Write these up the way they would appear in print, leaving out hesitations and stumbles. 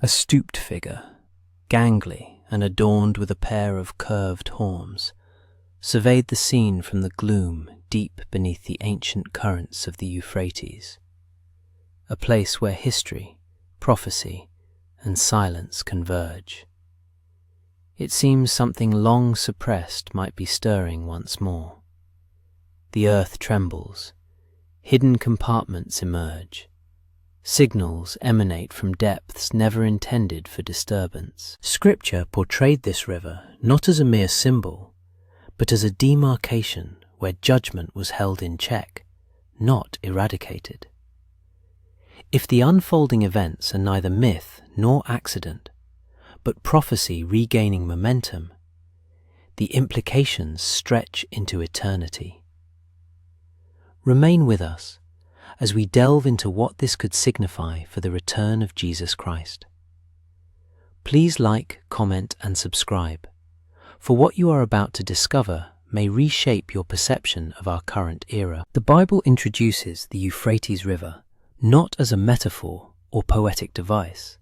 A stooped figure, gangly and adorned with a pair of curved horns, surveyed the scene from the gloom deep beneath the ancient currents of the Euphrates, a place where history, prophecy, and silence converge. It seems something long suppressed might be stirring once more. The earth trembles, hidden compartments emerge, signals emanate from depths never intended for disturbance. Scripture portrayed this river not as a mere symbol, but as a demarcation where judgment was held in check, not eradicated. If the unfolding events are neither myth nor accident, but prophecy regaining momentum, the implications stretch into eternity. Remain with us as we delve into what this could signify for the return of Jesus Christ. Please like, comment, and subscribe, for what you are about to discover may reshape your perception of our current era. The Bible introduces the Euphrates River not as a metaphor or poetic device.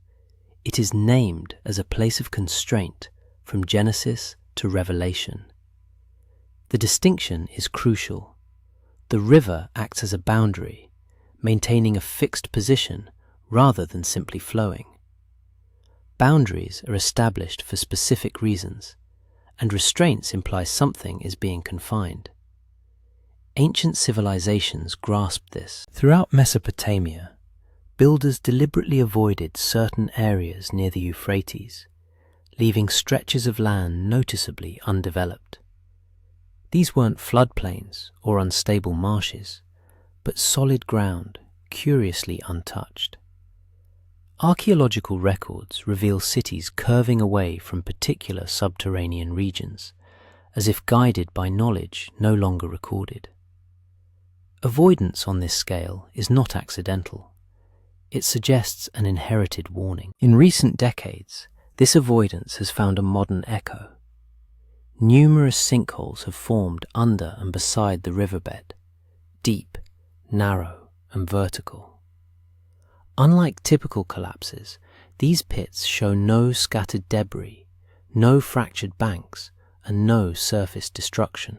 It is named as a place of constraint from Genesis to Revelation. The distinction is crucial. The river acts as a boundary, maintaining a fixed position rather than simply flowing. Boundaries are established for specific reasons, and restraints imply something is being confined. Ancient civilizations grasped this. Throughout Mesopotamia, builders deliberately avoided certain areas near the Euphrates, leaving stretches of land noticeably undeveloped. These weren't floodplains or unstable marshes, but solid ground, curiously untouched. Archaeological records reveal cities curving away from particular subterranean regions, as if guided by knowledge no longer recorded. Avoidance on this scale is not accidental. It suggests an inherited warning. In recent decades, this avoidance has found a modern echo. Numerous sinkholes have formed under and beside the riverbed, deep, narrow, and vertical. Unlike typical collapses, these pits show no scattered debris, no fractured banks, and no surface destruction.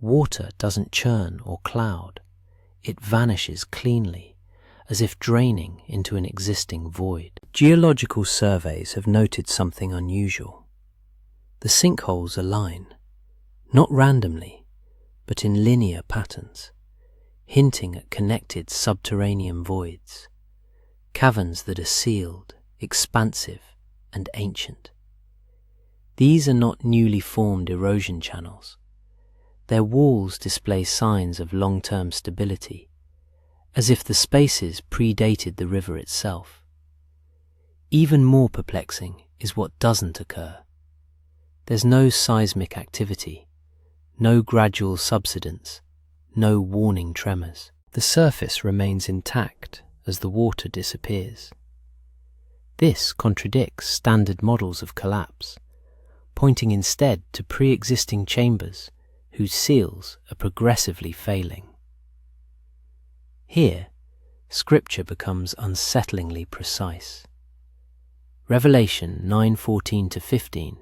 Water doesn't churn or cloud. It vanishes cleanly, as if draining into an existing void. Geological surveys have noted something unusual. The sinkholes align, not randomly, but in linear patterns, hinting at connected subterranean voids, caverns that are sealed, expansive, and ancient. These are not newly formed erosion channels. Their walls display signs of long-term stability, as if the spaces predated the river itself. Even more perplexing is what doesn't occur. There's no seismic activity, no gradual subsidence, no warning tremors. The surface remains intact as the water disappears. This contradicts standard models of collapse, pointing instead to pre-existing chambers whose seals are progressively failing. Here, Scripture becomes unsettlingly precise. Revelation 9:14-15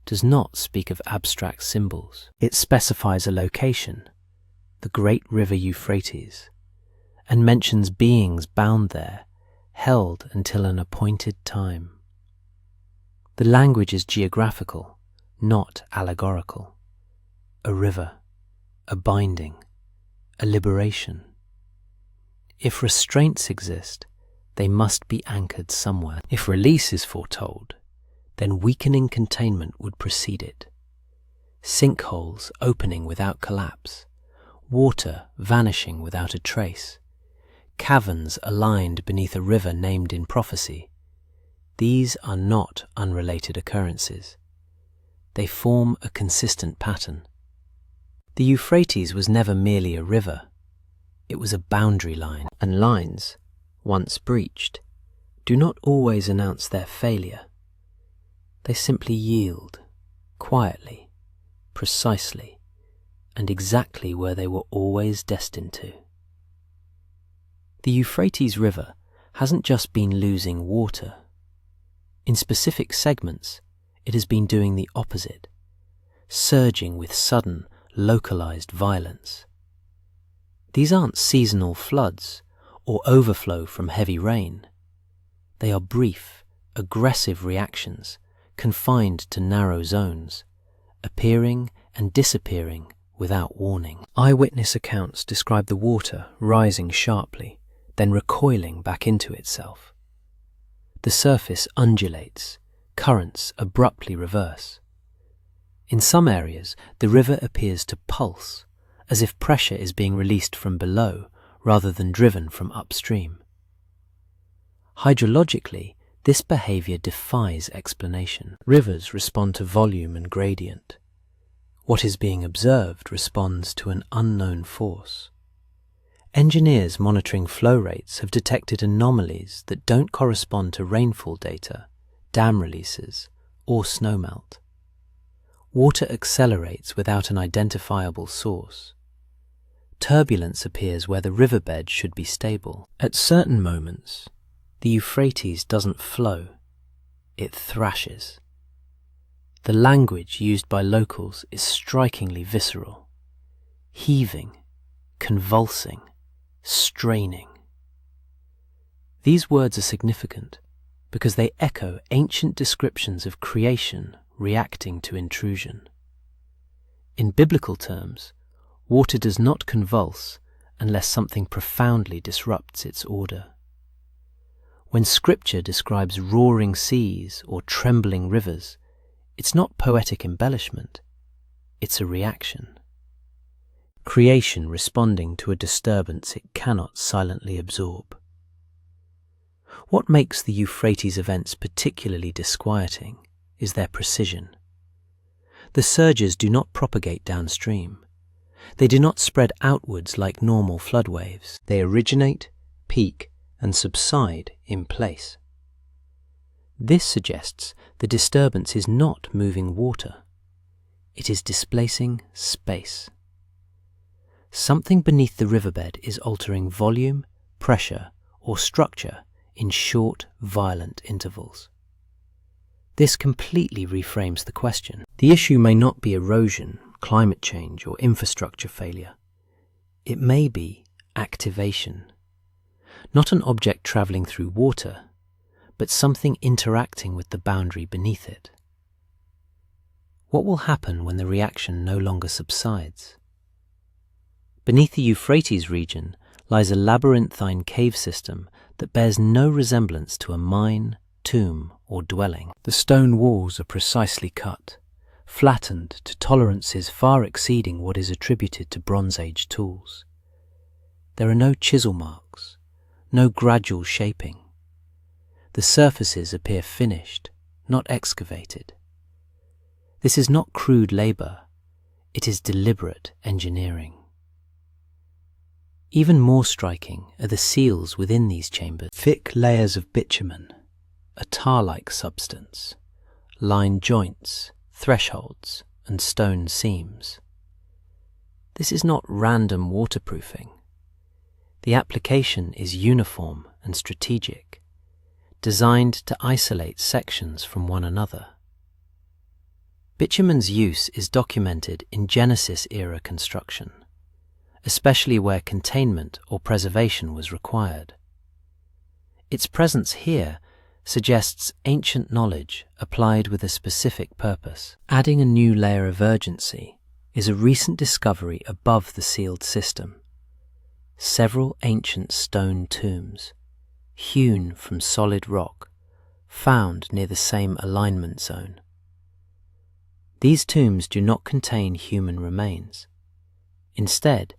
does not speak of abstract symbols. It specifies a location, the great river Euphrates, and mentions beings bound there, held until an appointed time. The language is geographical, not allegorical. A river, a binding, a liberation. If restraints exist, they must be anchored somewhere. If release is foretold, then weakening containment would precede it. Sinkholes opening without collapse, water vanishing without a trace, caverns aligned beneath a river named in prophecy. These are not unrelated occurrences. They form a consistent pattern. The Euphrates was never merely a river. It was a boundary line, and lines, once breached, do not always announce their failure. They simply yield, quietly, precisely, and exactly where they were always destined to. The Euphrates River hasn't just been losing water In specific segments, it has been doing the opposite, surging with sudden, localized violence. These aren't seasonal floods or overflow from heavy rain. They are brief, aggressive reactions confined to narrow zones, appearing and disappearing without warning. Eyewitness accounts describe the water rising sharply, then recoiling back into itself. The surface undulates, currents abruptly reverse. In some areas, the river appears to pulse, as if pressure is being released from below rather than driven from upstream. Hydrologically, this behavior defies explanation. Rivers respond to volume and gradient. What is being observed responds to an unknown force. Engineers monitoring flow rates have detected anomalies that don't correspond to rainfall data, dam releases, or snowmelt. Water accelerates without an identifiable source. Turbulence appears where the riverbed should be stable. At certain moments, the Euphrates doesn't flow, it thrashes. The language used by locals is strikingly visceral, heaving, convulsing, straining. These words are significant because they echo ancient descriptions of creation reacting to intrusion. In biblical terms, water does not convulse unless something profoundly disrupts its order. When Scripture describes roaring seas or trembling rivers, it's not poetic embellishment, it's a reaction. Creation responding to a disturbance it cannot silently absorb. What makes the Euphrates events particularly disquieting is their precision. The surges do not propagate downstream. They do not spread outwards like normal flood waves. They originate, peak, and subside in place. This suggests the disturbance is not moving water. It is displacing space. Something beneath the riverbed is altering volume, pressure, or structure in short, violent intervals. This completely reframes the question. The issue may not be erosion, climate change, or infrastructure failure. It may be activation. Not an object travelling through water, but something interacting with the boundary beneath it. What will happen when the reaction no longer subsides? Beneath the Euphrates region lies a labyrinthine cave system that bears no resemblance to a mine, tomb, or dwelling. The stone walls are precisely cut, flattened to tolerances far exceeding what is attributed to Bronze Age tools. There are no chisel marks, no gradual shaping. The surfaces appear finished, not excavated. This is not crude labour, it is deliberate engineering. Even more striking are the seals within these chambers. Thick layers of bitumen, a tar-like substance, line joints, thresholds, and stone seams. This is not random waterproofing. The application is uniform and strategic, designed to isolate sections from one another. Bitumen's use is documented in Genesis-era construction, especially where containment or preservation was required. Its presence here suggests ancient knowledge applied with a specific purpose. Adding a new layer of urgency is a recent discovery above the sealed system. Several ancient stone tombs, hewn from solid rock, found near the same alignment zone. These tombs do not contain human remains. Instead,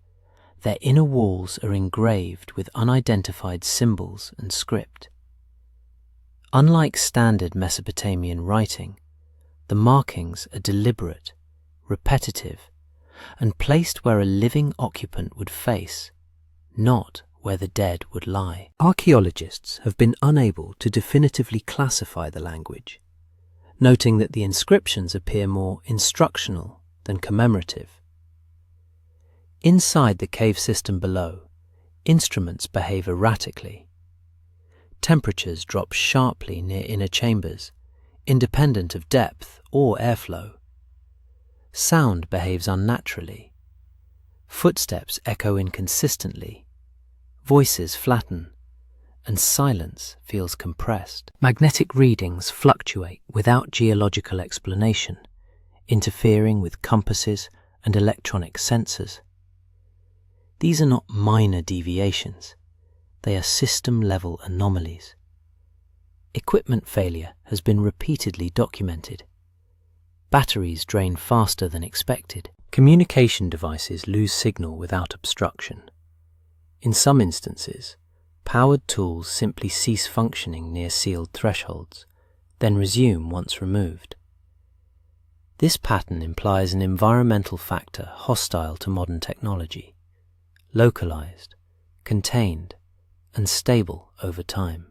their inner walls are engraved with unidentified symbols and script. Unlike standard Mesopotamian writing, the markings are deliberate, repetitive, and placed where a living occupant would face, not where the dead would lie. Archaeologists have been unable to definitively classify the language, noting that the inscriptions appear more instructional than commemorative. Inside the cave system below, instruments behave erratically. Temperatures drop sharply near inner chambers independent of depth or airflow. Sound behaves unnaturally. Footsteps echo inconsistently. Voices flatten, and silence feels compressed. Magnetic readings fluctuate without geological explanation, interfering with compasses and electronic sensors. These are not minor deviations. They are system-level anomalies. Equipment failure has been repeatedly documented. Batteries drain faster than expected. Communication devices lose signal without obstruction. In some instances, powered tools simply cease functioning near sealed thresholds, then resume once removed. This pattern implies an environmental factor hostile to modern technology, localized, contained, and stable over time.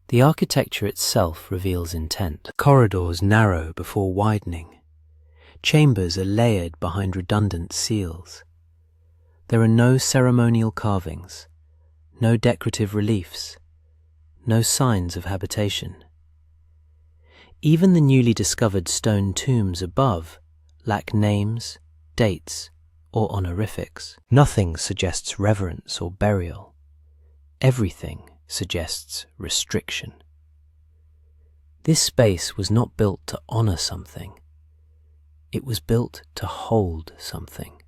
The architecture itself reveals intent. Corridors narrow before widening. Chambers are layered behind redundant seals. There are no ceremonial carvings, no decorative reliefs, no signs of habitation. Even the newly discovered stone tombs above lack names, dates, or honorifics. Nothing suggests reverence or burial. Everything suggests restriction. This space was not built to honor something. It was built to hold something.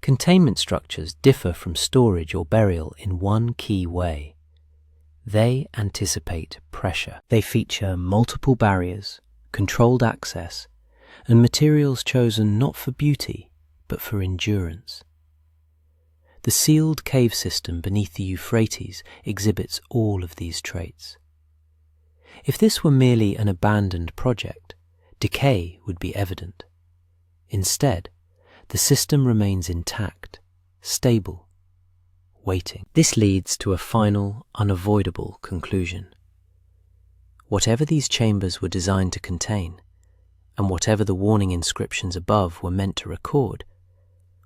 Containment structures differ from storage or burial in one key way. They anticipate pressure. They feature multiple barriers, controlled access, and materials chosen not for beauty, but for endurance. The sealed cave system beneath the Euphrates exhibits all of these traits. If this were merely an abandoned project, decay would be evident. Instead, the system remains intact, stable, waiting. This leads to a final, unavoidable conclusion. Whatever these chambers were designed to contain, and whatever the warning inscriptions above were meant to record,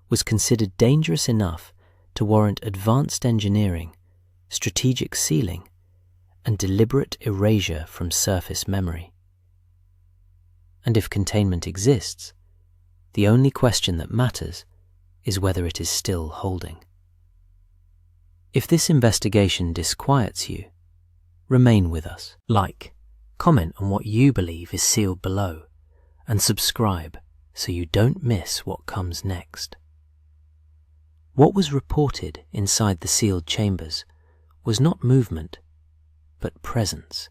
was considered dangerous enough to warrant advanced engineering, strategic sealing, and deliberate erasure from surface memory. And if containment exists, the only question that matters is whether it is still holding. If this investigation disquiets you, remain with us. Like, comment on what you believe is sealed below, and subscribe so you don't miss what comes next. What was reported inside the sealed chambers was not movement, but presence.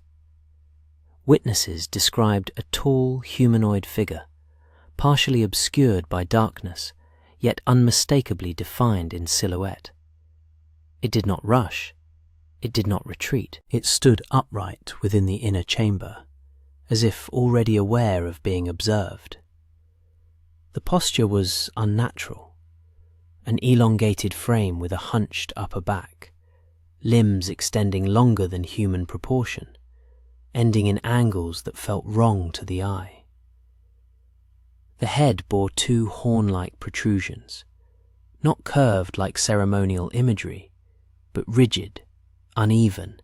Witnesses described a tall humanoid figure, partially obscured by darkness, yet unmistakably defined in silhouette. It did not rush. It did not retreat. It stood upright within the inner chamber, as if already aware of being observed. The posture was unnatural. An elongated frame with a hunched upper back, limbs extending longer than human proportion, ending in angles that felt wrong to the eye. The head bore two horn-like protrusions, not curved like ceremonial imagery, but rigid, uneven,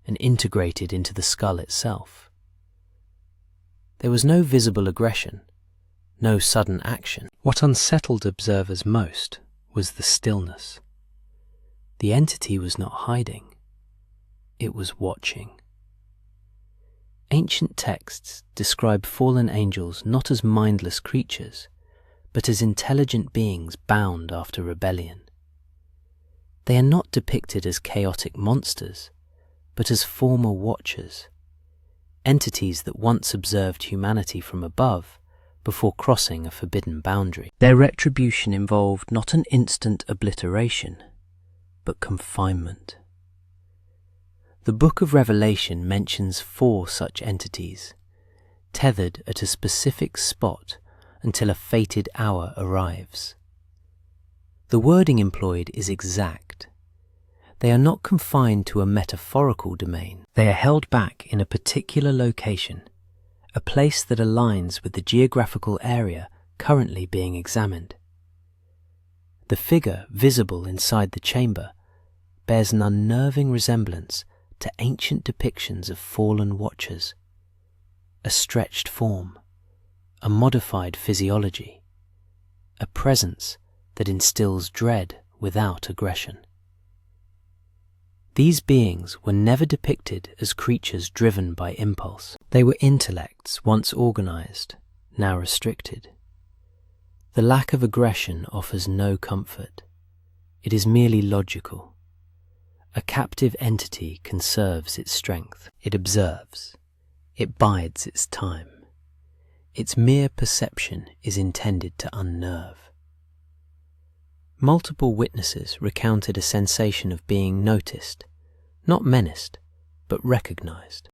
and integrated into the skull itself. There was no visible aggression, no sudden action. What unsettled observers most was the stillness. The entity was not hiding. It was watching. Ancient texts describe fallen angels not as mindless creatures, but as intelligent beings bound after rebellion. They are not depicted as chaotic monsters, but as former watchers, entities that once observed humanity from above before crossing a forbidden boundary. Their retribution involved not an instant obliteration, but confinement. The Book of Revelation mentions 4 such entities, tethered at a specific spot until a fated hour arrives. The wording employed is exact. They are not confined to a metaphorical domain. They are held back in a particular location, a place that aligns with the geographical area currently being examined. The figure visible inside the chamber bears an unnerving resemblance to ancient depictions of fallen watchers, a stretched form, a modified physiology, a presence that instills dread without aggression. These beings were never depicted as creatures driven by impulse. They were intellects once organized, now restricted. The lack of aggression offers no comfort. It is merely logical. A captive entity conserves its strength. It observes. It bides its time. Its mere perception is intended to unnerve. Multiple witnesses recounted a sensation of being noticed, not menaced, but recognized.